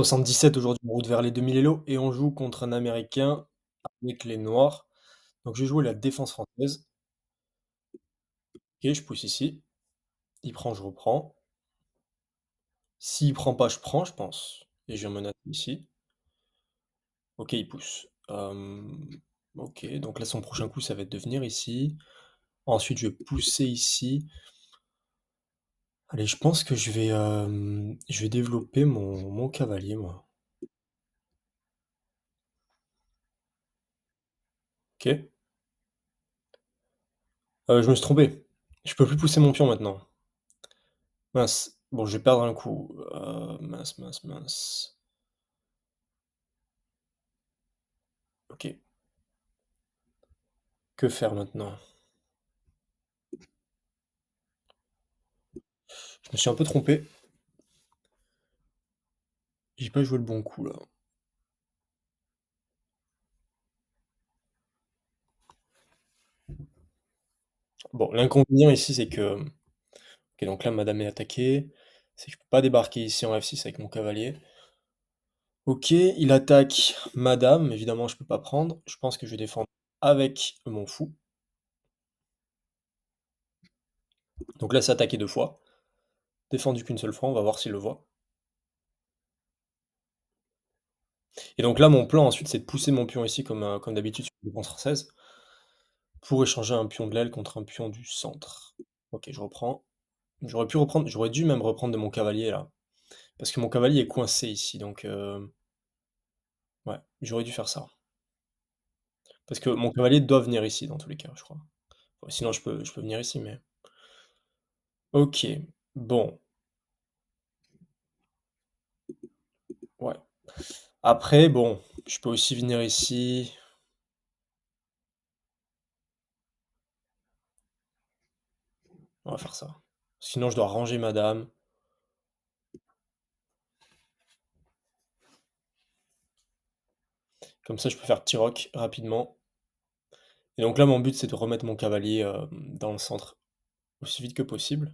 77 aujourd'hui, en route vers les 2000 Elo et on joue contre un Américain avec les noirs. Donc je vais jouer la défense française. OK, je pousse ici. Il prend, je reprends. S'il prend pas, je prends, je pense. Et je viens menacer ici. OK, il pousse. OK, donc là, son prochain coup, ça va être de venir ici. Ensuite, je vais pousser ici. Allez, je pense que je vais développer mon cavalier, moi. OK. Je me suis trompé. Je peux plus pousser mon pion maintenant. Mince. Bon, je vais perdre un coup. Mince, mince, mince. OK. Que faire maintenant? Je me suis un peu trompé. J'ai pas joué le bon coup là. Bon, l'inconvénient ici, c'est que OK, donc là, madame est attaquée. C'est que je peux pas débarquer ici en F6 avec mon cavalier. OK, il attaque madame. Évidemment, je peux pas prendre. Je pense que je vais défendre avec mon fou. Donc là, c'est attaqué 2 fois. Défendu qu'une seule fois, on va voir s'il le voit. Et donc là, mon plan ensuite, c'est de pousser mon pion ici comme d'habitude sur la défense française, pour échanger un pion de l'aile contre un pion du centre. OK, je reprends. J'aurais dû même reprendre de mon cavalier là, parce que mon cavalier est coincé ici, donc ouais, j'aurais dû faire ça. Parce que mon cavalier doit venir ici dans tous les cas, je crois. Ouais, sinon je peux venir ici, mais OK, bon, ouais. Après bon, je peux aussi venir ici. On va faire ça. Sinon je dois ranger ma dame. Comme ça je peux faire petit roc rapidement. Et donc là mon but c'est de remettre mon cavalier, dans le centre aussi vite que possible.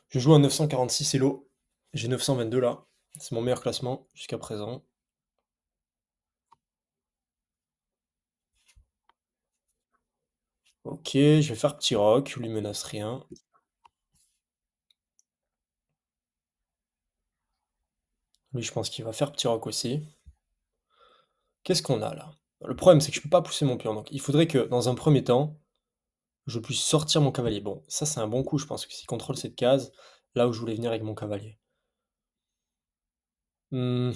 Je joue un 946 Elo. J'ai 922 là. C'est mon meilleur classement jusqu'à présent. OK, je vais faire petit roc, lui menace rien. Lui, je pense qu'il va faire petit roc aussi. Qu'est-ce qu'on a là? Le problème, c'est que je peux pas pousser mon pion, donc il faudrait que, dans un premier temps, je puisse sortir mon cavalier. Bon, ça c'est un bon coup, je pense que s'il contrôle cette case, là où je voulais venir avec mon cavalier. En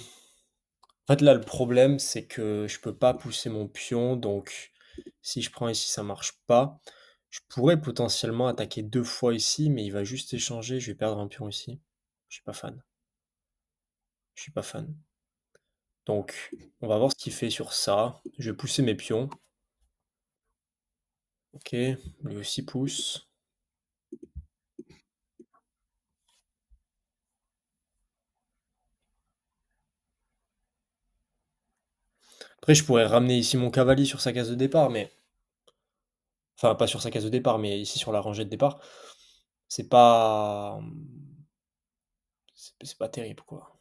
fait, là, le problème, c'est que je peux pas pousser mon pion, donc si je prends ici, ça marche pas. Je pourrais potentiellement attaquer 2 fois ici, mais il va juste échanger, je vais perdre un pion ici. Je suis pas fan. Je suis pas fan. Donc, on va voir ce qu'il fait sur ça. Je vais pousser mes pions. OK, lui aussi pousse. Après, je pourrais ramener ici mon cavalier sur sa case de départ, mais enfin, pas sur sa case de départ, mais ici sur la rangée de départ. C'est pas, c'est pas terrible, quoi.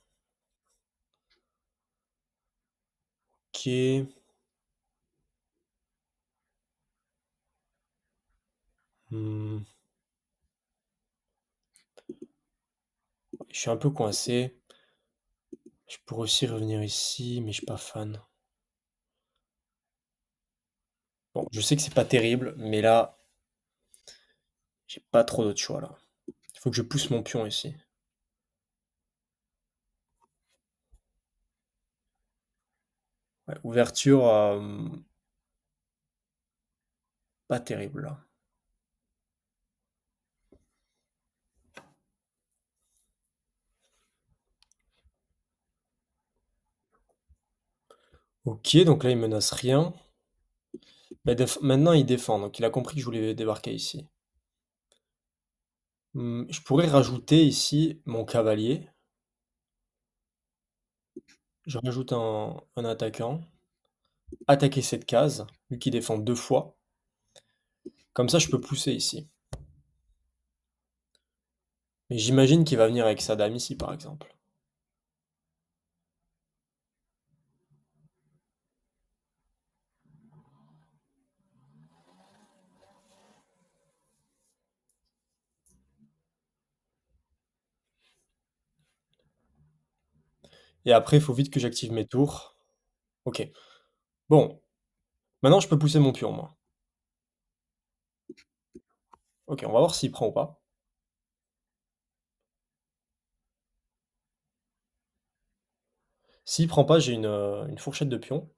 OK. Mmh, je suis un peu coincé. Je pourrais aussi revenir ici, mais je suis pas fan. Bon, je sais que c'est pas terrible, mais là, j'ai pas trop d'autre choix, là. Il faut que je pousse mon pion ici. Ouais, ouverture, pas terrible, là. OK, donc là, il menace rien. Bah, maintenant, il défend, donc il a compris que je voulais débarquer ici. Je pourrais rajouter ici mon cavalier. Je rajoute un attaquant. Attaquer cette case, lui qui défend 2 fois. Comme ça, je peux pousser ici. Mais j'imagine qu'il va venir avec sa dame ici, par exemple. Et après, il faut vite que j'active mes tours. OK. Bon, maintenant je peux pousser mon pion, moi. OK, on va voir s'il prend ou pas. S'il prend pas, j'ai une fourchette de pion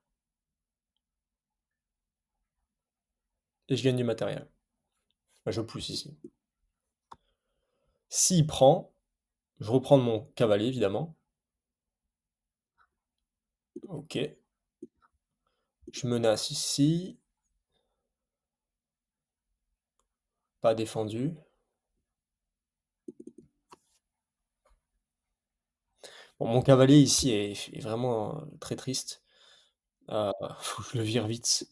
et je gagne du matériel. Bah, je pousse ici. S'il prend, je reprends mon cavalier, évidemment. OK. Je menace ici. Pas défendu. Bon, mon cavalier ici est vraiment très triste. Faut que je le vire vite.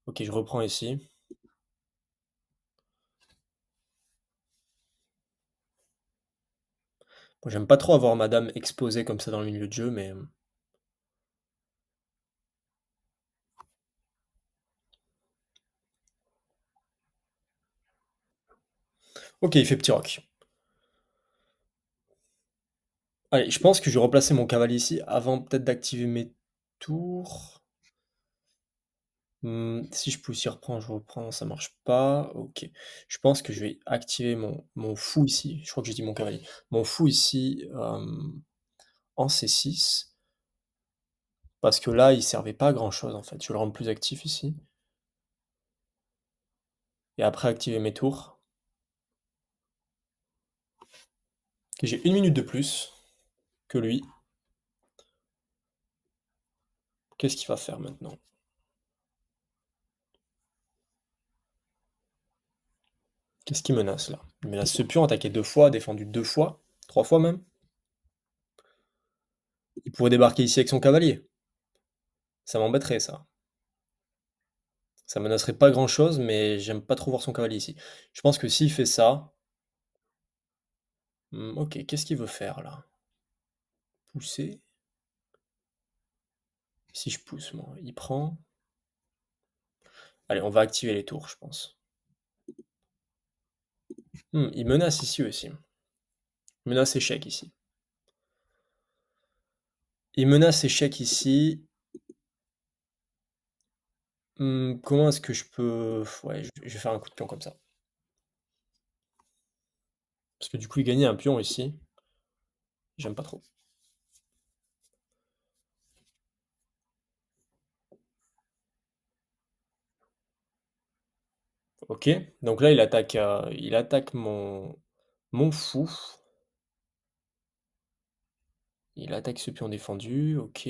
Ok, je reprends ici. Bon, j'aime pas trop avoir madame exposée comme ça dans le milieu de jeu, mais ok, il fait petit roc. Allez, je pense que je vais replacer mon cavalier ici avant peut-être d'activer mes tours. Si je pousse, il reprend, je reprends, ça marche pas. Ok. Je pense que je vais activer mon fou ici. Je crois que j'ai dit mon cavalier. Mon fou ici en C6. Parce que là, il servait pas à grand-chose en fait. Je vais le rendre plus actif ici. Et après activer mes tours. Ok, j'ai une minute de plus que lui. Qu'est-ce qu'il va faire maintenant? Qu'est-ce qu'il menace là? Il menace ce pion, attaqué 2 fois, défendu 2 fois, 3 fois même. Il pourrait débarquer ici avec son cavalier. Ça m'embêterait ça. Ça menacerait pas grand-chose, mais j'aime pas trop voir son cavalier ici. Je pense que s'il fait ça, ok, qu'est-ce qu'il veut faire là? Pousser? Si je pousse, moi, il prend. Allez, on va activer les tours, je pense. Il menace ici aussi. Menace échec ici. Il menace échec ici. Comment est-ce que je peux... Ouais, je vais faire un coup de pion comme ça. Parce que du coup, il gagnait un pion ici. J'aime pas trop. Ok, donc là il attaque mon fou. Il attaque ce pion défendu, ok.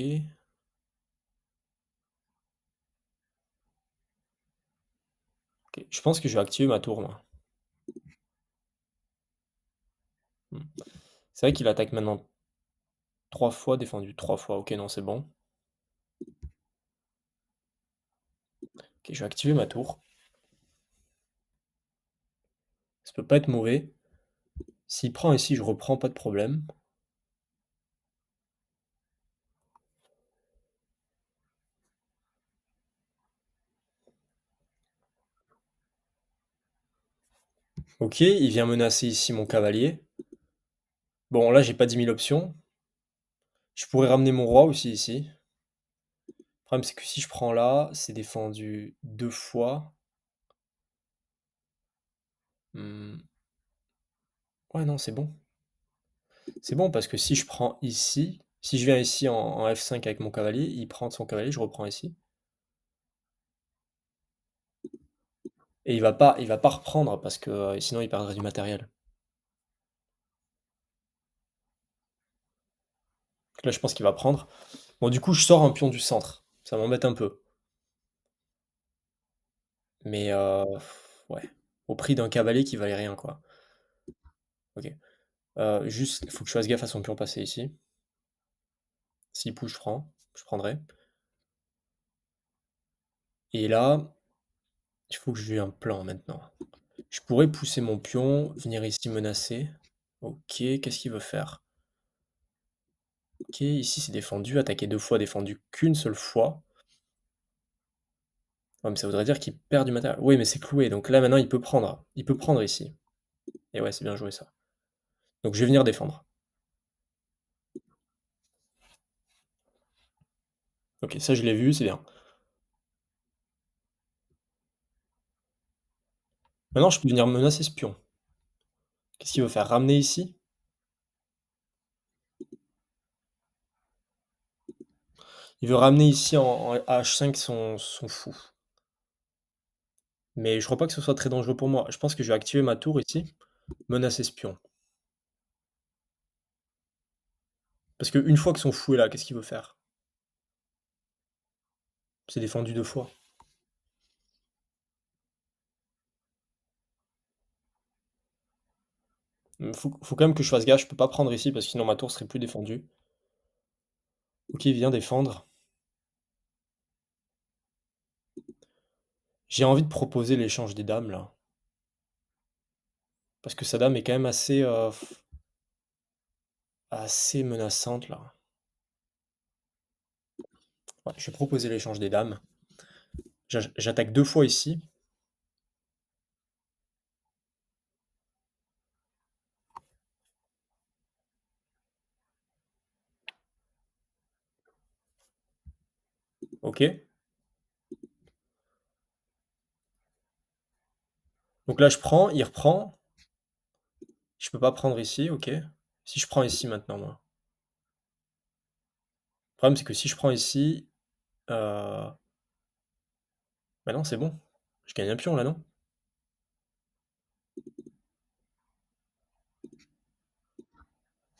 Ok, je pense que je vais activer ma tour, moi. Hmm. C'est vrai qu'il attaque maintenant 3 fois, défendu 3 fois. Ok, non, c'est bon. Ok, je vais activer ma tour. Ça peut pas être mauvais. S'il prend ici, je reprends, pas de problème. Ok, il vient menacer ici mon cavalier. Bon, là, j'ai pas 10 000 options. Je pourrais ramener mon roi aussi ici. Le problème, c'est que si je prends là, c'est défendu 2 fois. Hmm. Ouais, non, c'est bon. C'est bon parce que si je prends ici, si je viens ici en F5 avec mon cavalier, il prend son cavalier, je reprends ici. Et il va pas reprendre parce que sinon il perdrait du matériel. Donc là, je pense qu'il va prendre. Bon, du coup, je sors un pion du centre. Ça m'embête un peu. Mais ouais, au prix d'un cavalier qui valait rien, quoi. Ok. Juste, il faut que je fasse gaffe à son pion passé ici. S'il pousse, je prends. Je prendrai. Et là, il faut que j'ai un plan maintenant. Je pourrais pousser mon pion, venir ici menacer. OK, qu'est-ce qu'il veut faire? OK, ici c'est défendu, attaquer 2 fois, défendu qu'une seule fois. Ouais, mais ça voudrait dire qu'il perd du matériel. Oui, mais c'est cloué, donc là maintenant il peut prendre. Il peut prendre ici. Et ouais, c'est bien joué ça. Donc je vais venir défendre. OK, ça je l'ai vu, c'est bien. Maintenant je peux venir menacer ce pion. Qu'est-ce qu'il veut faire? Ramener ici? Il veut ramener ici en H5 son fou. Mais je crois pas que ce soit très dangereux pour moi. Je pense que je vais activer ma tour ici, menacer ce pion. Parce qu'une fois que son fou est là, qu'est-ce qu'il veut faire? C'est défendu 2 fois. Faut quand même que je fasse gaffe, je peux pas prendre ici parce que sinon ma tour serait plus défendue. OK, viens défendre. J'ai envie de proposer l'échange des dames là, parce que sa dame est quand même assez menaçante là. Ouais, je vais proposer l'échange des dames. J'attaque 2 fois ici. OK. Donc là je prends, il reprend. Je peux pas prendre ici, OK. Si je prends ici maintenant moi. Le problème c'est que si je prends ici, bah non, c'est bon. Je gagne un pion là, non?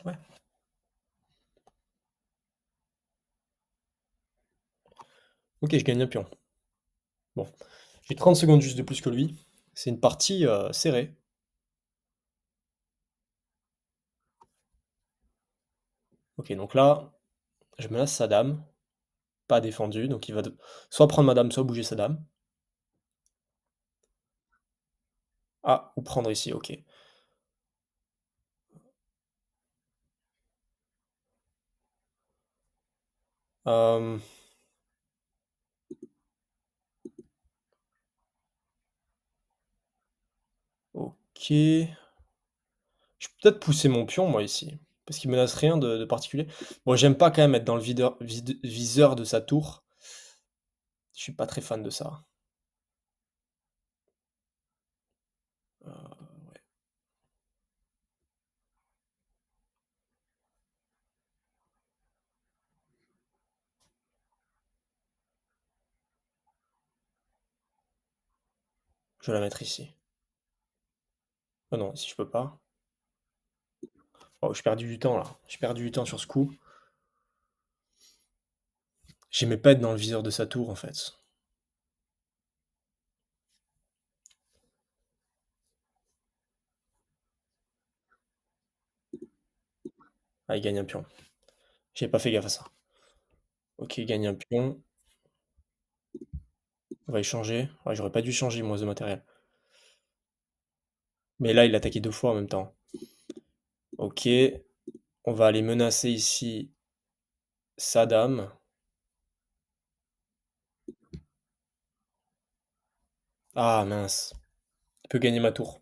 Ouais. OK, je gagne un pion. Bon, j'ai 30 secondes juste de plus que lui. C'est une partie, serrée. OK, donc là, je menace sa dame, pas défendue, donc il va de soit prendre ma dame, soit bouger sa dame. Ah, ou prendre ici, OK. Hem, OK. Je peux peut-être pousser mon pion moi ici, parce qu'il menace rien de particulier. Bon, j'aime pas quand même être dans le viseur de sa tour. Je suis pas très fan de ça. Ouais, je vais la mettre ici. Oh non, ici je peux pas. Oh, j'ai perdu du temps là. J'ai perdu du temps sur ce coup. J'aimais pas être dans le viseur de sa tour en fait. Ah, il gagne un pion. J'ai pas fait gaffe à ça. OK, il gagne un pion. On va échanger. Ouais, j'aurais pas dû changer moi de matériel. Mais là, il a attaqué 2 fois en même temps. OK, on va aller menacer ici sa dame. Ah mince, il peut gagner ma tour.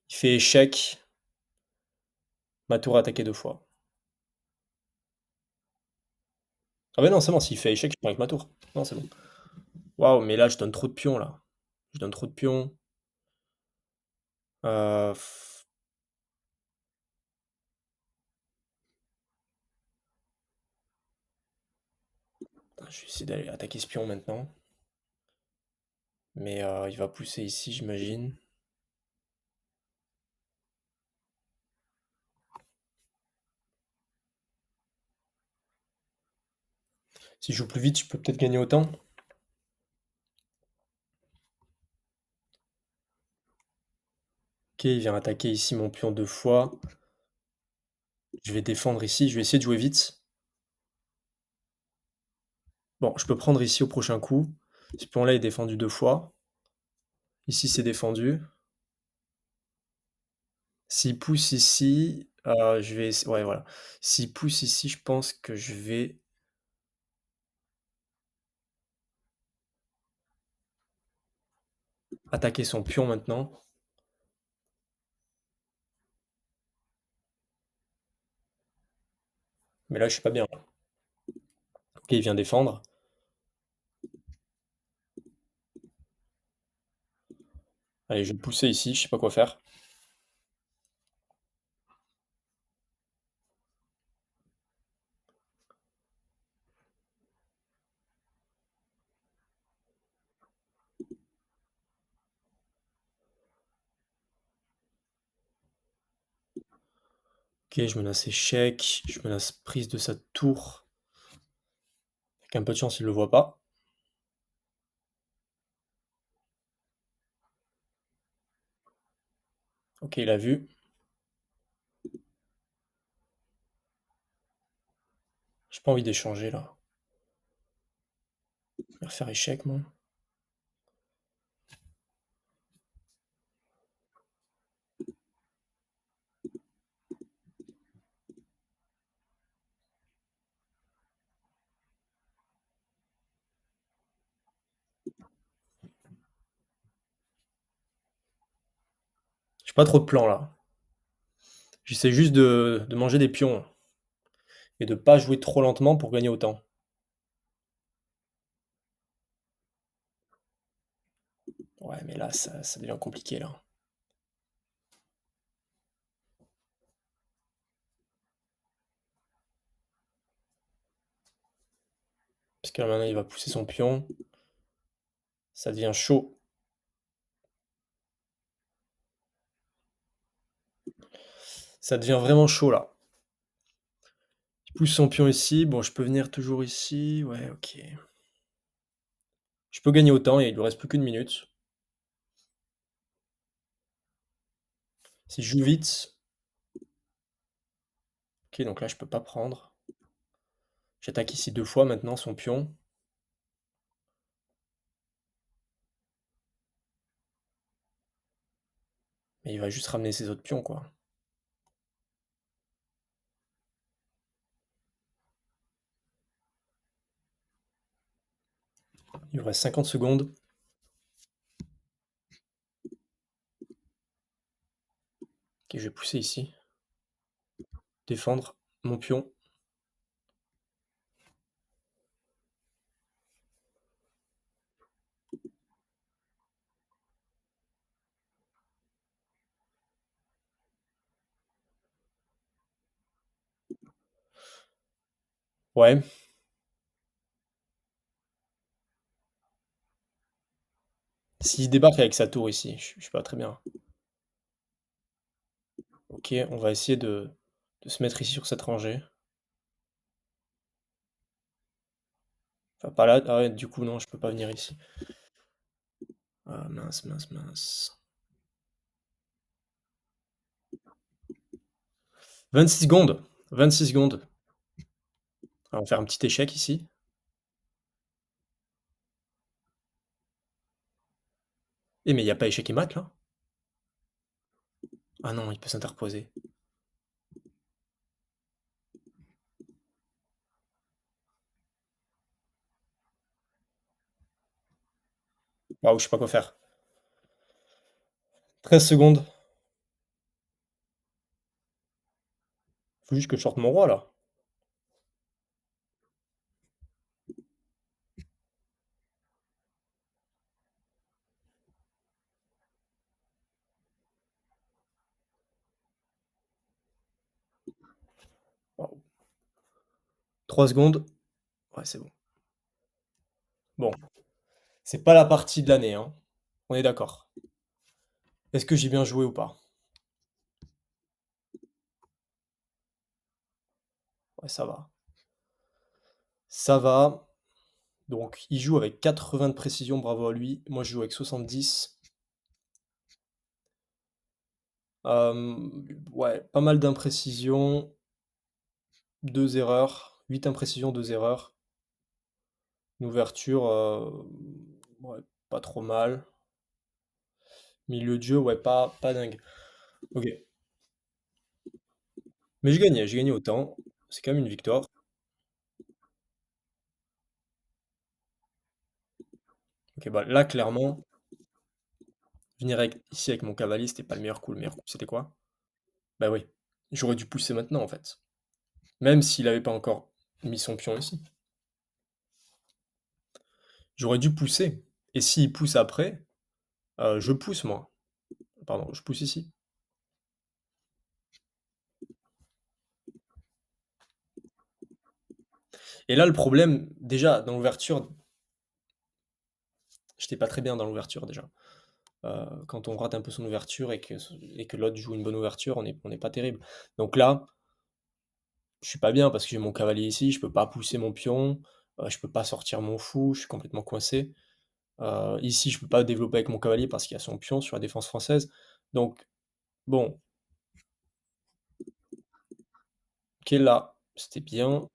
Il fait échec, ma tour a attaqué 2 fois. Ah bah non, c'est bon, s'il fait échec, je prends avec ma tour. Non, c'est bon. Waouh, mais là, je donne trop de pions, là. Je donne trop de pions. Heu, je vais essayer d'aller attaquer ce pion maintenant. Mais il va pousser ici, j'imagine. Si je joue plus vite, je peux peut-être gagner autant. OK, il vient attaquer ici mon pion 2 fois. Je vais défendre ici, je vais essayer de jouer vite. Bon, je peux prendre ici au prochain coup. Ce pion-là est défendu 2 fois. Ici, c'est défendu. S'il pousse ici, je vais ess ouais, voilà. S'il pousse ici, je pense que je vais attaquer son pion maintenant. Mais là, je suis pas bien, là. OK, il vient défendre. Allez, je vais le pousser ici, je sais pas quoi faire. OK, je menace échec, je menace prise de sa tour. Avec un peu de chance, il le voit pas. OK, il a vu. J'ai pas envie d'échanger là. Je vais refaire échec, moi. J'ai pas trop de plan là. J'essaie juste de manger des pions et de pas jouer trop lentement pour gagner autant. Ouais, mais là, ça devient compliqué là. Parce que là, maintenant, il va pousser son pion. Ça devient chaud. Ça devient vraiment chaud là. Il pousse son pion ici. Bon, je peux venir toujours ici. Ouais, OK. Je peux gagner autant et il lui reste plus qu'une minute. Si je joue vite. OK, donc là, je peux pas prendre. J'attaque ici 2 fois maintenant son pion. Mais il va juste ramener ses autres pions, quoi. Il lui reste 50 secondes. OK, je vais pousser ici. Défendre mon pion. Ouais. S'il débarque avec sa tour ici, je suis pas très bien. OK, on va essayer de se mettre ici sur cette rangée. Enfin, pas là. Ah ouais, du coup, non, je peux pas venir ici. Ah mince, mince, mince. 26 secondes. 26 secondes. On va faire un petit échec ici. Eh, mais il y a pas échec et mat là? Ah non, il peut s'interposer. Waouh, je sais pas quoi faire. 13 secondes. Faut juste que je sorte mon roi là. Waouh. 3 secondes. Ouais, c'est bon. Bon, c'est pas la partie de l'année, hein. On est d'accord. Est-ce que j'ai bien joué ou pas? Ouais, ça va. Ça va. Donc, il joue avec 80 de précision, bravo à lui. Moi, je joue avec 70. Ouais, pas mal d'imprécisions, 2 erreurs, 8 imprécisions, 2 erreurs. Une ouverture, ouais, pas trop mal. Milieu de jeu, ouais, pas dingue. OK. Mais j'ai gagné autant, c'est quand même une victoire. OK, bah, là, clairement, venir ici avec mon cavalier, c'était pas le meilleur coup. Le meilleur coup, c'était quoi? Bah, oui, j'aurais dû pousser maintenant, en fait. Même s'il avait pas encore mis son pion ici. J'aurais dû pousser et s'il pousse après, je pousse moi. Pardon, je pousse ici. Et là, le problème, déjà, dans l'ouverture, j'étais pas très bien dans l'ouverture, déjà. Quand on rate un peu son ouverture et que l'autre joue une bonne ouverture, on est pas terrible. Donc là, je suis pas bien parce que j'ai mon cavalier ici, je peux pas pousser mon pion, je peux pas sortir mon fou, je suis complètement coincé. Ici, je peux pas développer avec mon cavalier parce qu'il y a son pion sur la défense française. Donc bon, OK, là, c'était bien.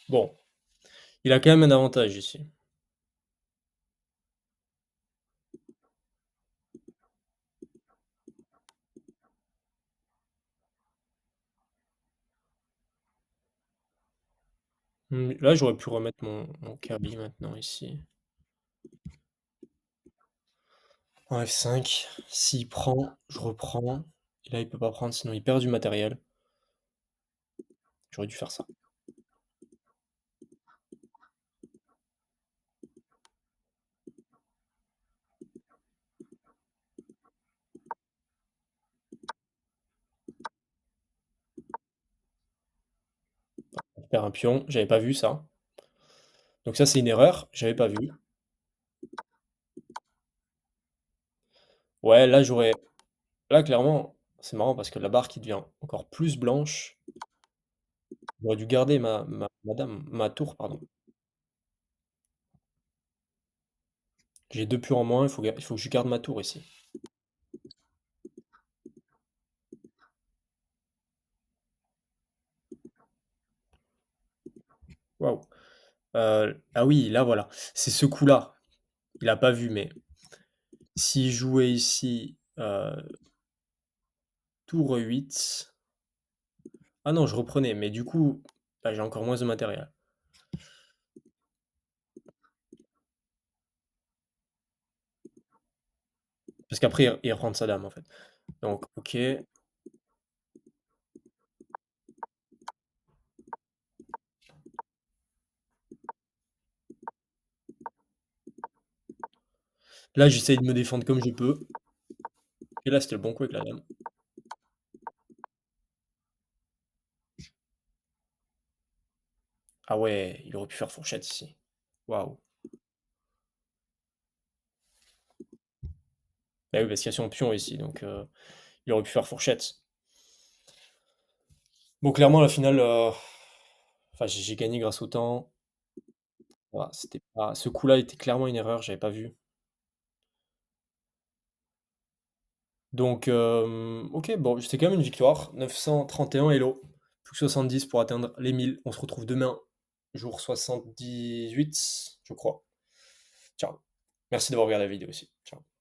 Bon, il a quand même un avantage ici. Là, j'aurais pu remettre mon cavalier maintenant ici. En F5, s'il prend, je reprends et là, il peut pas prendre sinon il perd du matériel. J'aurais dû faire ça. Je perds un pion, j'avais pas vu ça. Donc ça, c'est une erreur, j'avais pas vu. Ouais, là, clairement, c'est marrant parce que la barre qui devient encore plus blanche, j'aurais dû garder ma tour, pardon. J'ai 2 pions en moins, il faut que je garde ma tour ici. Waouh! Ah oui, là, voilà. C'est ce coup-là. Il a pas vu, mais s'il jouait ici, tour 8. Ah non, je reprenais, mais du coup, là, j'ai encore moins de matériel. Parce qu'après, il reprend sa dame, en fait. Donc, OK. Là, j'essaye de me défendre comme je peux. Et là, c'était le bon coup avec la dame. Ah ouais, il aurait pu faire fourchette ici. Waouh. Bah oui, parce qu'il y a son pion ici, donc il aurait pu faire fourchette. Bon, clairement, la finale, enfin, j'ai gagné grâce au temps. Voilà, c'était pas ce coup-là était clairement une erreur, j'avais pas vu. Donc, OK, bon, c'était quand même une victoire. 931 Elo, plus que 70 pour atteindre les 1000. On se retrouve demain, jour 78, je crois. Ciao. Merci d'avoir regardé la vidéo aussi. Ciao.